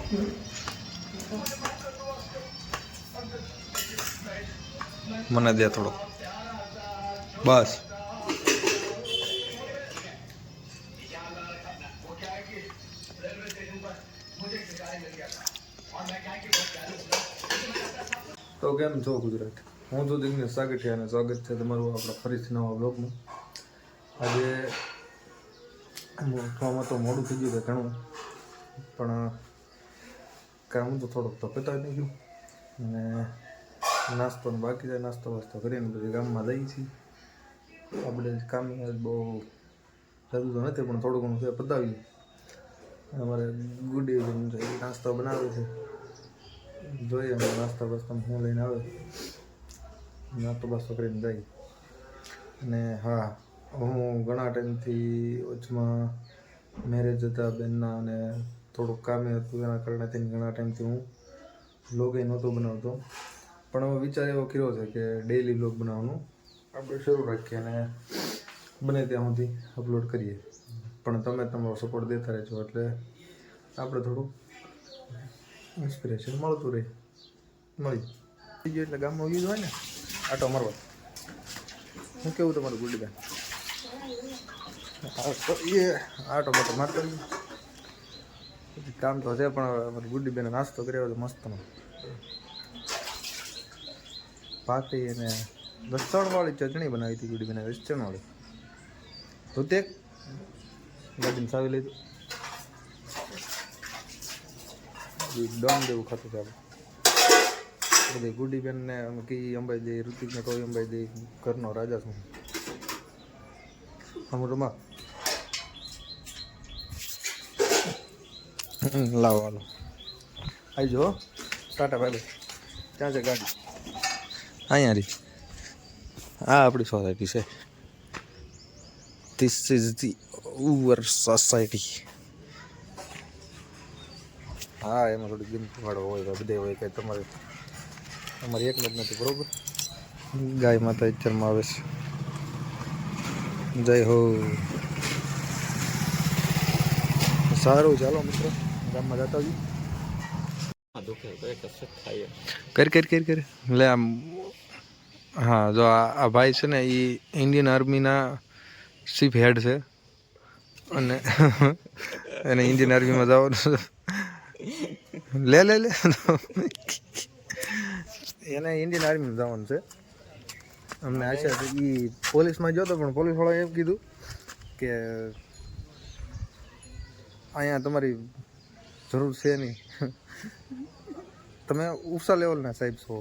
મને દે થોડો બસ. તો કેમ છો ગુજરાત? હું છું દિગ્નેશ સાગઠિયા અને સ્વાગત છે તમારું આપણા ફરીથી નવા બ્લોગમાં. આજે ઉઠવામાં તો મોડું થઈ ગયું છે ઘણું, પણ કામ તો થોડુંક તો પતાવી નહીં ગયું અને નાસ્તો બાકી છે. નાસ્તો વાસ્તો કરીને પછી ગામમાં જઈએ છીએ. આપણે કામ બહુ જતું તો નથી, પણ થોડું ઘણું છે પતાવીએ. અમારે ગુડી નાસ્તો બનાવે છે, જોઈએ અમે નાસ્તા બાસ્તા હું લઈને આવે, નાસ્તો બાસ્તો કરીને જઈએ. અને હા, હું ઘણા ટાઈમથી વચમાં મેરેજ હતા બેનના અને થોડુંક કામે હતું, એના કારણે ઘણા ટાઈમથી હું વ્લોગ નહોતો બનાવતો. પણ હવે વિચાર એવો કર્યો છે કે ડેઈલી વ્લોગ બનાવવાનું આપણે શરૂ રાખીએ અને બને ત્યાં સુધી અપલોડ કરીએ. પણ તમે તમારો સપોર્ટ દેતા રહેજો એટલે આપણે થોડું ઇન્સ્પિરેશન મળતું રહે. મળી ગયું એટલે ગામમાં ગયું હોય ને આટો મારવા. શું કેવું તમારું ગુડીબેન? એ આટો બાટો મારતો પછી કામ તો છે, પણ અમારી ગુડીબેને નાસ્તો કર્યો હતો મસ્તનો. ભાખરી અને લસણવાળી ચટણી બનાવી હતી ગુડીબેને, લસણવાળી. તો તે ગાડીને સાવી લીધું દમ જેવું ખાતું છે આપણે બધી. ગુડીબેનને કી અંબાઈ દે, ઋતિકને ટોય અંબાઈ દે, ઘરનો રાજા છું અમરમાં. લાવો હાલો આવી જો ટાટા ભાઈ. ક્યાં છે ગાડી? અહીંયા રહી. હા આપણી સોસાયટી છે. This is the our society. હા એમાં થોડી ગિનતી વાળો હોય, બધે હોય કે તમારે અમારી એકને જ નથી બરોબર. ગાય માતા અત્યારમાં આવે છે. જય હો. સારું ચાલો મિત્રો ગામમાં જતા હોઈએ. કર લે આમ. હા જો આ ભાઈ છે ને એ ઇન્ડિયન આર્મીના ચીફ હેડ છે અને એને ઇન્ડિયન આર્મીમાં જવાનું. લે લે લે એને ઇન્ડિયન આર્મીમાં જવાનું છે. અમને આશા છે એ પોલીસમાં ગયો હતો, પણ પોલીસવાળાએ એમ કીધું કે અહીંયા તમારી જરૂર છે નહીં, તમે ઉષા લેવલના સાહેબ છો.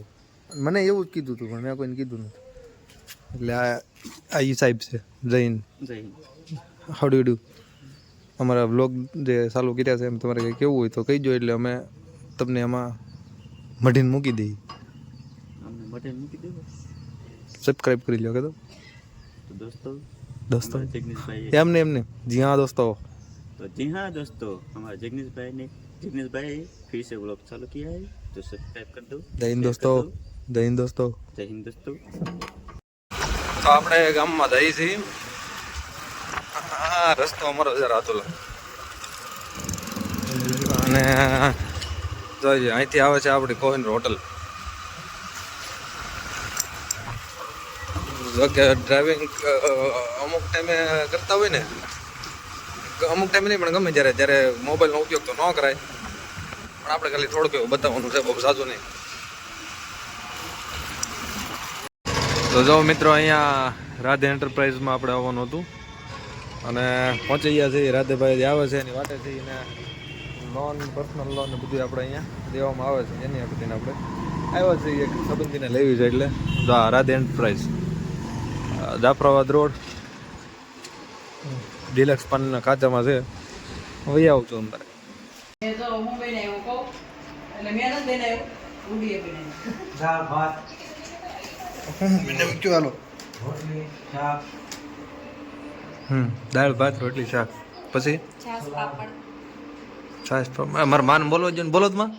મને એવું જ કીધું હતું, પણ મેં કોઈને કીધું નથી. એટલે આ એ સાહેબ છે. જય Hind. How do you do? અમારા વ્લોગ જે ચાલુ કર્યા છે એમ તમારે કંઈ કેવું હોય તો કહીજો, એટલે અમે તમને એમાં મઢીને મૂકી દઈએ. સબસ્ક્રાઈબ કરી લો કે દોસ્તો એમને જી હા દોસ્તો. तो जी हाँ दोस्तों, हमारे जगनीश भाई फिर से व्लॉग चालू किया है, तो सब्सक्राइब कर दो. જય હિન્દ દોસ્તો. જય હિન્દ દોસ્તો. जय हिंद दोस्तों. તો આપણે ગામમાં જઈએ છીએ. આ રસ્તો અમારો છે રાતુલા, અને જોઈએ અહીંથી આવે છે આપણી કોહિનૂર હોટલ. જો કે ડ્રાઇવિંગ અમુક ટાઈમે કરતા હોય ને, અમુક ટાઈમે નહીં પણ ગમે જ્યારે મોબાઈલનો ઉપયોગ તો ન કરાય, પણ આપણે ખાલી થોડુંક એવું બતાવવાનું છે, બહુ સાચું નહીં. તો જો મિત્રો અહીંયા રાધે એન્ટરપ્રાઇઝમાં આપણે આવવાનું હતું અને પહોંચી ગયા છીએ. રાધેભાઈ આવે છે એની વાટે છે, એને લોન પર્સનલ લોન બધું આપણે અહીંયા દેવામાં આવે છે, એની વખતે આપણે આવ્યા છીએ. એક સંબંધીને લેવી છે એટલે Radhe enterprise, Jafrabad road, deluxe પાનના કાચામાં છે. વહી આવું છું અંદર. દાળ ભાત રોટલી શાક, પછી છાશ. મારા માન બોલવો જોઈએ ને, બોલો જ માં.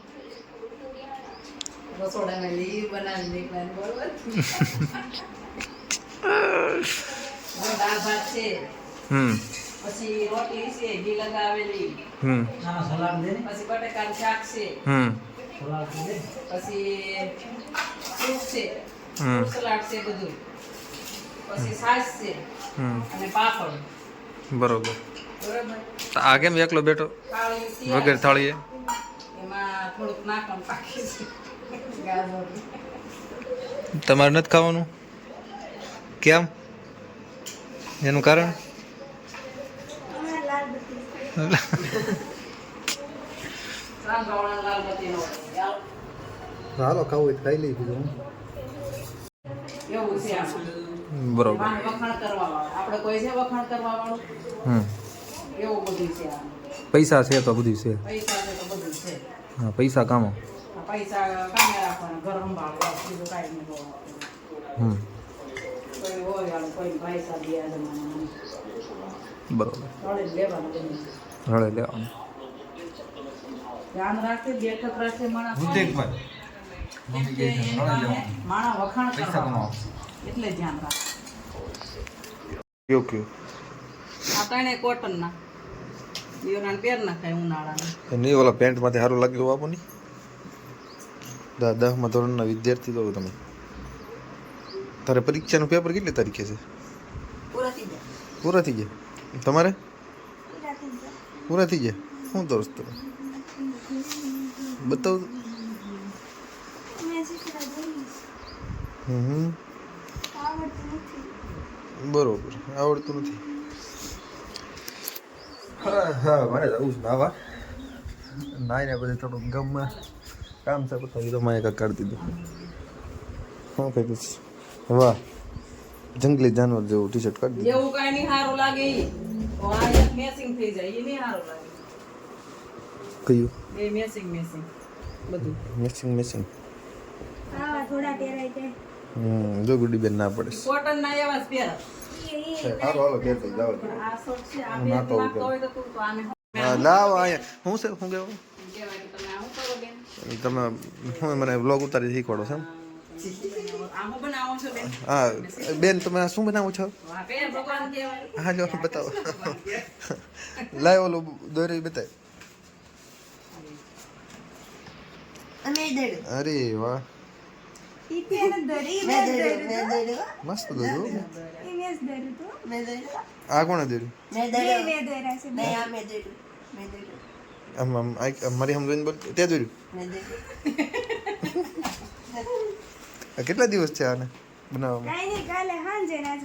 પછી રોટલી છે ઘી લગાવેલી, હમ પછી બટેકાનું શાક છે, હમ પછી સૂપ છે, હમ ફ્રૂટ સલાડ છે બધું, પછી છાશ છે હમ અને પાપડ. બરોબર. બરોબર. તો આ કેમ એકલો બેઠો થાળી તૈયાર વગર છે. થાળીએ? એમાં થોડુંક નાખવાનું બાકી છે ગાજર. તમારે નથી ખાવાનું કેમ? એનું કારણ? સાંભળવાના લાલ બત્તીનો હોય. હાલો ખાવું હોય તો ખાઈ લઈ બીજું. એવું છે આમાં. બરોબર. એમાં વખાણ કરવા વાળું. આપણે કોઈ છે વખાણ કરવા વાળું? હમ એવું બધું છે આમાં. પૈસા છે તો બધું છે. પૈસા છે તો બધું છે. હા પૈસા કામો. આ પૈસા કામે રાખવાના, ઘર સંભાળવા, બીજું કાંઈ નહીં જોવાનું. હમ કોઈ હોય આમ, કોઈ પૈસા દે આ જમાનામાં. બરોબર. થોડે જ લેવાનું બધું. હળે લેવાનું. ધ્યાન રાખે, બેઠક રાખે માણસ. કેમ કે એની પાસે માણસ વખાણ કરવા એટલે ધ્યાન રાખે. કયો કયો આ ત્રણે કોટનના દીવના પહેર નાખાય ઉનાળાના. નહીં ઓલા પેન્ટમાંથી સારું લાગ્યું આપો નહીં. 10મા ધોરણના વિદ્યાર્થી તો તમે. તારે પરીક્ષાનું પેપર કેટલી તારીખે છે? પૂરા થઈ જાય. પૂરા થઈ ગયા? તમારે પૂરા થઈ ગયા? શું દોસ્ત તમે બતાવ. હમ બરોબર. આવડતું નથી. હા હા મારે જવું છે નાવા. નાઈને પછી થોડુંક ગામમાં કામ છે પછી તો મારે કાંઈ કાઢી દીધું. શું કહી દઈશ? વાહ જંગલી જાનવર જેવું ટી શર્ટ કાઢી દીધું. જેવું કાંઈ નહીં સારું લાગે ઈ. તો આ એક મેસિંગ થઈ જાય ઈ નહીં સારું લાગે. કયું? એ મેસિંગ બધું. મેસિંગ જો ગુડી બેન ના પડે. કોટન ના એવા જ પહેર. હાલો હાલો ઘેર થઈ જાવ. આ શોર્ટ છે આ ના તો પહેર હોય તો તું તો આને લાવ અહીંયા શું છે શું કહેવું? કહેવાય કે તમે આવું કરો બેન. તમે શું મને વ્લોગ ઉતારી શીખવાડો છો એમ? આમાં બનાવો છો બેન. હા બેન તમે શું બનાવો છો? આ પહેર ભગવાન કહેવાય. હા જો બતાવો. લાવ ઓલું દોરી બતાય. અરે વાહ મસ્ત દોર્યું. આ કોણે દોર્યું? આમ આમ મારી સમજણ બોલ તે દોર્યું. આ કેટલા દિવસ છે આને બનાવવામાં? કાલે સાંજના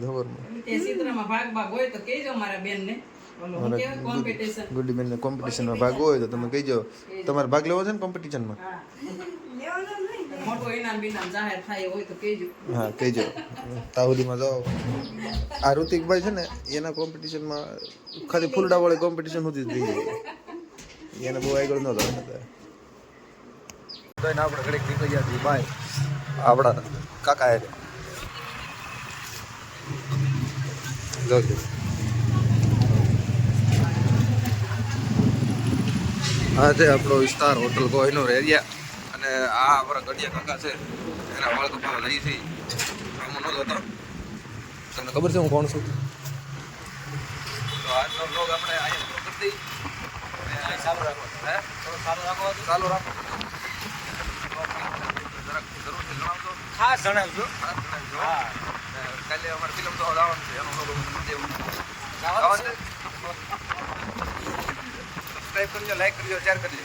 ધોવરમાં. તે ચિત્રમાં ભાગ હોય તો કહેજો મારા બેનને. ઓલો હું કહેવાય કોમ્પિટિશન. ગુડી બેનને કોમ્પિટિશનમાં ભાગ હોય તો તમે કહીજો. તમારે ભાગ લેવો છે ને કોમ્પિટિશનમાં? હા. મોટો ઇનામ બિનામ જાહેર થાય હોય તો કહેજો. હા કહીજો. તાવડીમાં જાઓ. આ ઋતિકભાઈ છે ને એના કોમ્પિટિશનમાં ખાલી ફૂલડા વાળી કોમ્પિટિશન સુધી જ રહી જાય. એને બહુ આગળ નહોતો. આપણે ઘડીક નીકળી ગયા છીએ બાય આપણા કાકા એ જોજો. આ છે આપણો વિસ્તાર હોટલ કોહિનૂર એરિયા. અને આ આપણા ગઢિયા કાકા છે એના વાળ કપાવા લઈ છે. આમ નહોતો હતો. તમને ખબર છે હું કોણ છું? તો આજનો બ્લોગ આપણે અહીંયા પૂરો કરી દઈએ. ચાલુ રાખો. હે ચાલુ રાખો. ચાલુ રાખો. જરૂરથી જણાવજો. હા જણાવજો. હા કાલે અમારે ફિલ્મ તો આવવાનું છે એનો બ્લોગ દેવું સબસ્ક્રાઈબ કરજો, લાઈક કરજો, શેર કરજો.